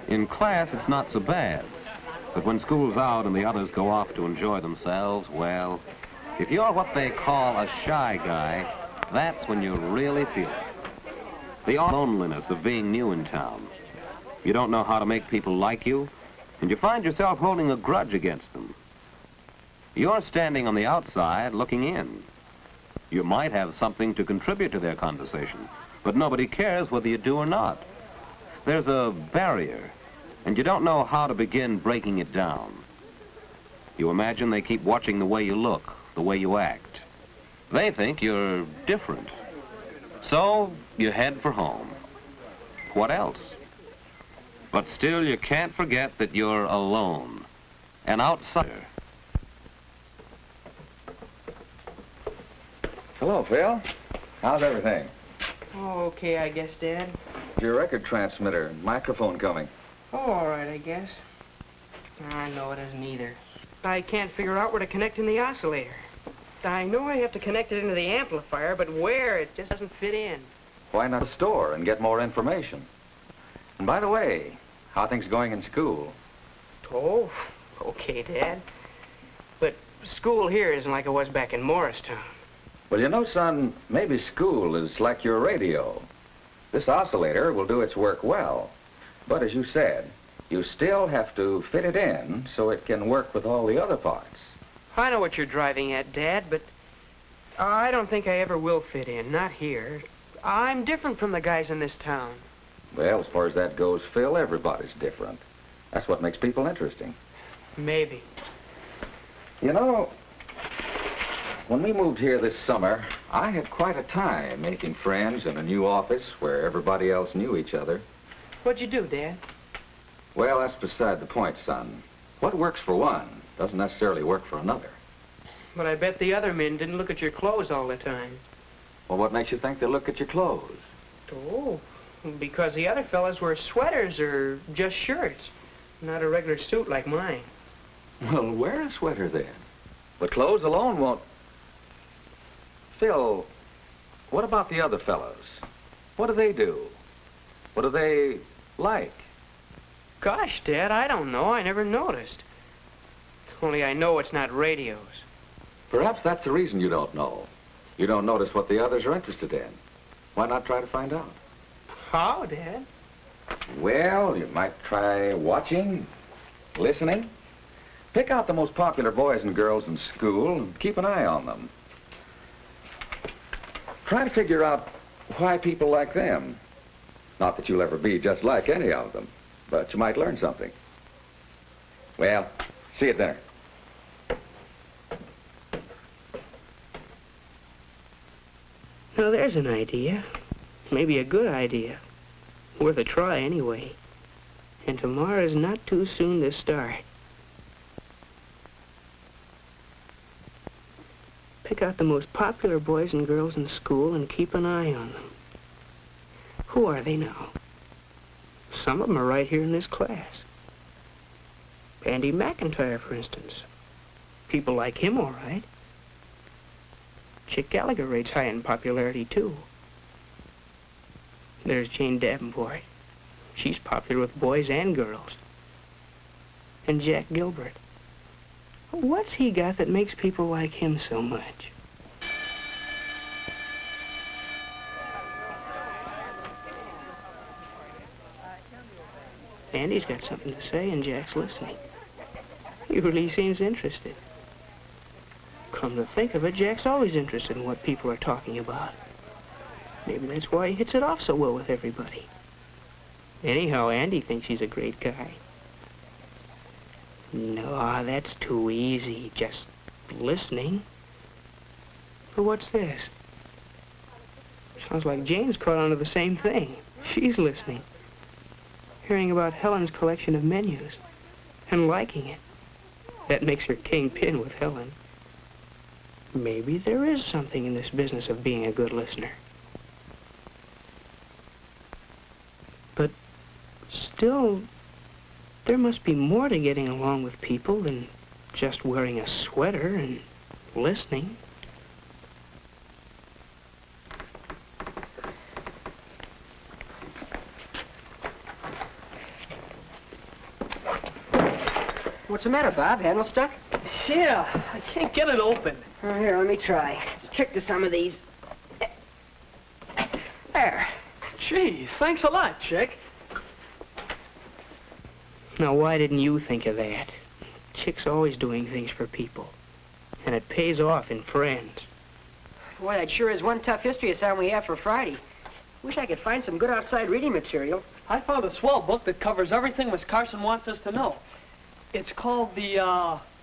In class, it's not so bad. But when school's out and the others go off to enjoy themselves, well, if you're what they call a shy guy, that's when you really feel it. The loneliness of being new in town. You don't know how to make people like you, and you find yourself holding a grudge against them. You're standing on the outside looking in. You might have something to contribute to their conversation, but nobody cares whether you do or not. There's a barrier, and you don't know how to begin breaking it down. You imagine they keep watching the way you look, the way you act. They think you're different. So you head for home. What else? But still, you can't forget that you're alone, an outsider. Hello, Phil. How's everything? Oh, okay, I guess, Dad. Your record transmitter and microphone coming. Oh, all right, I guess. I know it isn't either. I can't figure out where to connect in the oscillator. I know I have to connect it into the amplifier, but where? It just doesn't fit in. Why not a store and get more information? And by the way, how are things going in school? Oh, okay, Dad. But school here isn't like it was back in Morristown. Well, you know, son, maybe school is like your radio. This oscillator will do its work well. But as you said, you still have to fit it in so it can work with all the other parts. I know what you're driving at, Dad, but I don't think I ever will fit in, not here. I'm different from the guys in this town. Well, as far as that goes, Phil, everybody's different. That's what makes people interesting. Maybe. You know, when we moved here this summer, I had quite a time making friends in a new office where everybody else knew each other. What'd you do, Dad? Well, that's beside the point, son. What works for one doesn't necessarily work for another. But I bet the other men didn't look at your clothes all the time. Well, what makes you think they look at your clothes? Oh, because the other fellas wear sweaters or just shirts, not a regular suit like mine. Well, wear a sweater then. But clothes alone won't... Phil, what about the other fellows? What do they do? What do they like? Gosh, Dad, I don't know. I never noticed. Only I know it's not radios. Perhaps that's the reason you don't know. You don't notice what the others are interested in. Why not try to find out? How, Dad? Well, you might try watching, listening. Pick out the most popular boys and girls in school and keep an eye on them. Try to figure out why people like them. Not that you'll ever be just like any of them, but you might learn something. Well, see you at dinner. Now, there's an idea. Maybe a good idea. Worth a try, anyway. And tomorrow's not too soon to start. Pick out the most popular boys and girls in school and keep an eye on them. Who are they now? Some of them are right here in this class. Andy McIntyre, for instance. People like him, all right. Chick Gallagher rates high in popularity, too. There's Jane Davenport. She's popular with boys and girls. And Jack Gilbert. What's he got that makes people like him so much? Andy's got something to say, and Jack's listening. He really seems interested. Come to think of it, Jack's always interested in what people are talking about. Maybe that's why he hits it off so well with everybody. Anyhow, Andy thinks he's a great guy. No, that's too easy, just listening. But what's this? Sounds like Jane's caught on to the same thing. She's listening. Hearing about Helen's collection of menus and liking it. That makes her kingpin with Helen. Maybe there is something in this business of being a good listener. But still, there must be more to getting along with people than just wearing a sweater and listening. What's the matter, Bob? Handle stuck? Yeah, I can't get it open. Oh, here, let me try. It's a trick to some of these. There. Gee, thanks a lot, Chick. Now, why didn't you think of that? Chick's always doing things for people. And it pays off in friends. Boy, that sure is one tough history assignment we have for Friday. Wish I could find some good outside reading material. I found a swell book that covers everything Miss Carson wants us to know. It's called The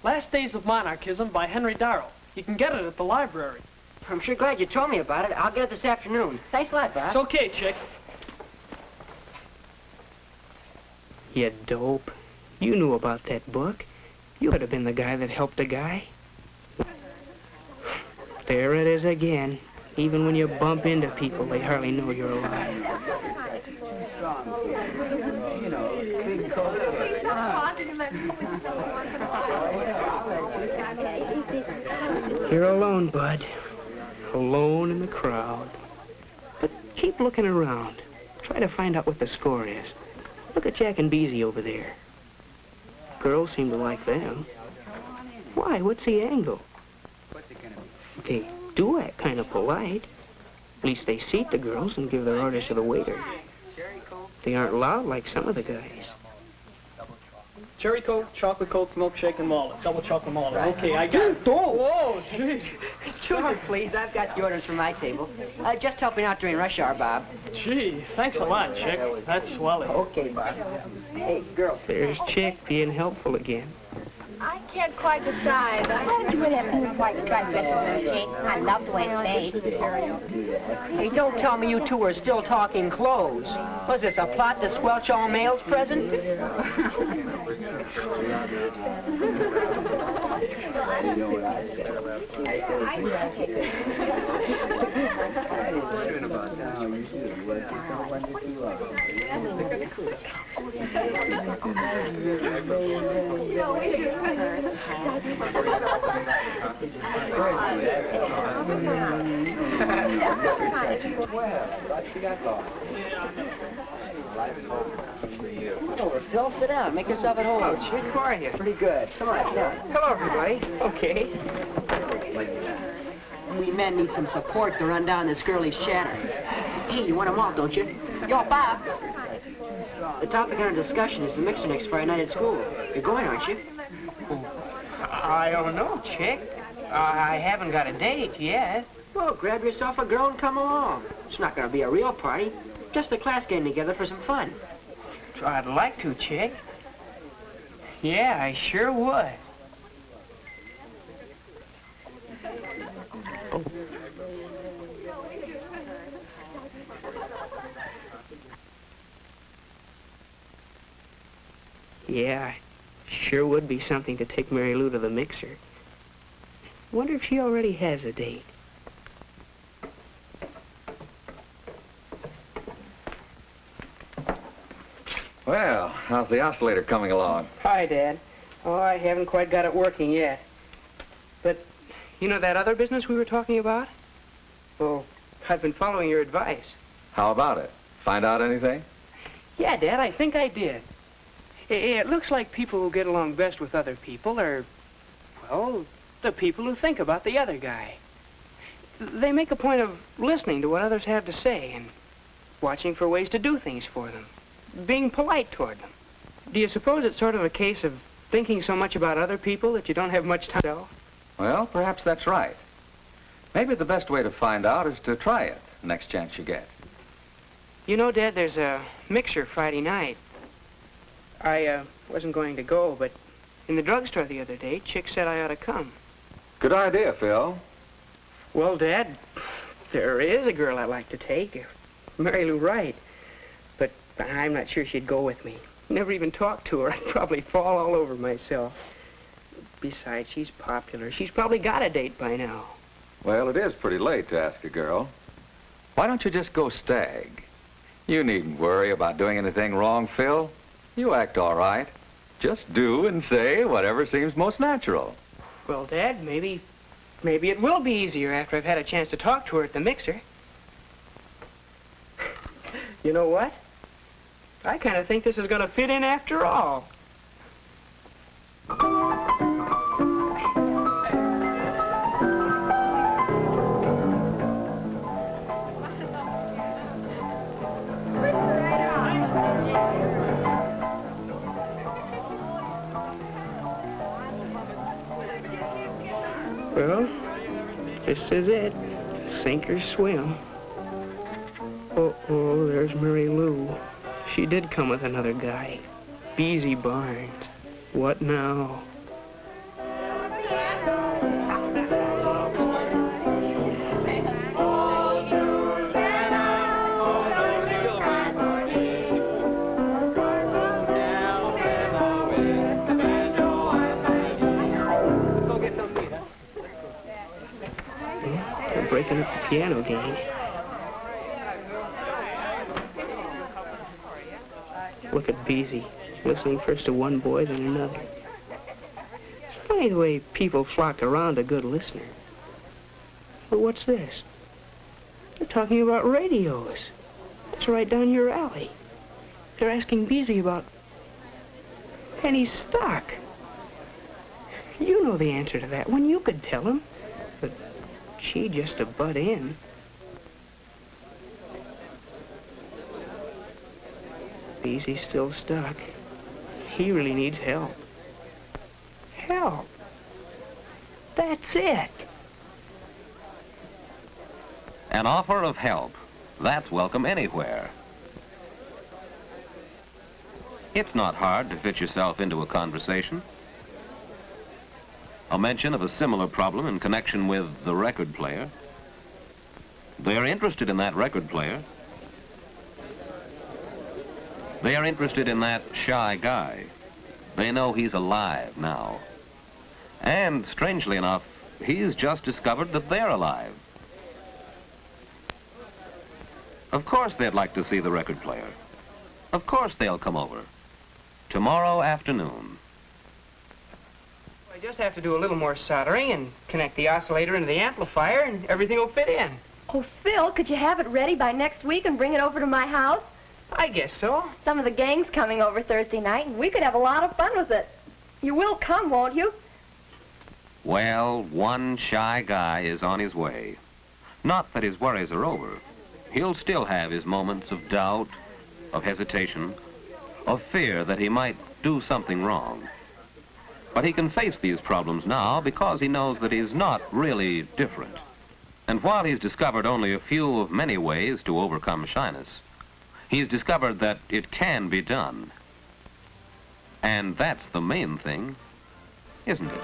Last Days of Monarchism by Henry Darrow. You can get it at the library. I'm sure glad you told me about it. I'll get it this afternoon. Thanks a lot, Bob. It's okay, Chick. You dope. You knew about that book. You could have been the guy that helped a guy. There it is again. Even when you bump into people, they hardly know you're alive. You're alone, Bud. Alone in the crowd. But keep looking around. Try to find out what the score is. Look at Jack and Beezy over there. Girls seem to like them. Why? What's the angle? They do act kind of polite. At least they seat the girls and give their orders to the waiter. They aren't loud like some of the guys. Cherry Coke, chocolate Coke, milkshake, and malted. Double chocolate malted. Okay, I got it. Whoa, jeez. Excuse me, please. I've got the orders for my table. Just helping out during rush hour, Bob. Gee, thanks a lot, Chick. That's swelling. Okay, Bob. Hey, girl. There's Chick being helpful again. I can't quite decide. Why don't you wear that blue and white striped dress with those jeans? I love the way it stays. Hey, don't tell me you two are still talking clothes. Was this a plot to squelch all males present? Come over, Phil. Sit down. Make yourself at home. Oh, Chick, how are you? Pretty good. Come on, sit down. Hello, everybody. Okay. We men need some support to run down this girlie's chatter. Hey, you want them all, don't you? Yo, Bob. The topic under discussion is the mixer next Friday night at school. You're going, aren't you? I don't know, Chick. I haven't got a date yet. Well, grab yourself a girl and come along. It's not going to be a real party. Just the class getting together for some fun. I'd like to, Chick. Yeah, I sure would. Yeah, sure would be something to take Mary Lou to the mixer. Wonder if she already has a date. Well, how's the oscillator coming along? Hi, Dad. Oh, I haven't quite got it working yet. But, you know that other business we were talking about? Well, I've been following your advice. How about it? Find out anything? Yeah, Dad, I think I did. It looks like people who get along best with other people are, well, the people who think about the other guy. They make a point of listening to what others have to say and watching for ways to do things for them, being polite toward them. Do you suppose it's sort of a case of thinking so much about other people that you don't have much time to yourself? Well, perhaps that's right. Maybe the best way to find out is to try it next chance you get. You know, Dad, there's a mixer Friday night. I wasn't going to go, but in the drugstore the other day, Chick said I ought to come. Good idea, Phil. Well, Dad, there is a girl I'd like to take, Mary Lou Wright. But I'm not sure she'd go with me. Never even talked to her. I'd probably fall all over myself. Besides, she's popular. She's probably got a date by now. Well, it is pretty late to ask a girl. Why don't you just go stag? You needn't worry about doing anything wrong, Phil. You act all right. Just do and say whatever seems most natural. Well, Dad, maybe it will be easier after I've had a chance to talk to her at the mixer. You know what? I kind of think this is going to fit in after all. Well, this is it. Sink or swim. Oh, there's Mary Lou. She did come with another guy. Beezy Barnes. What now? They're breaking up the piano game. Look at Beezy, listening first to one boy, then another. It's funny the way people flock around a good listener. But what's this? They're talking about radios. It's right down your alley. They're asking Beezy about penny stock. You know the answer to that one. You could tell him. But she just to butt in. Beezy's still stuck. He really needs help. Help. That's it. An offer of help. That's welcome anywhere. It's not hard to fit yourself into a conversation. A mention of a similar problem in connection with the record player. They're interested in that record player. They are interested in that shy guy. They know he's alive now. And, strangely enough, he's just discovered that they're alive. Of course they'd like to see the record player. Of course they'll come over. Tomorrow afternoon. I just have to do a little more soldering and connect the oscillator into the amplifier, and everything will fit in. Oh, Phil, could you have it ready by next week and bring it over to my house? I guess so. Some of the gang's coming over Thursday night, and we could have a lot of fun with it. You will come, won't you? Well, one shy guy is on his way. Not that his worries are over. He'll still have his moments of doubt, of hesitation, of fear that he might do something wrong. But he can face these problems now because he knows that he's not really different. And while he's discovered only a few of many ways to overcome shyness, he's discovered that it can be done. And that's the main thing, isn't it?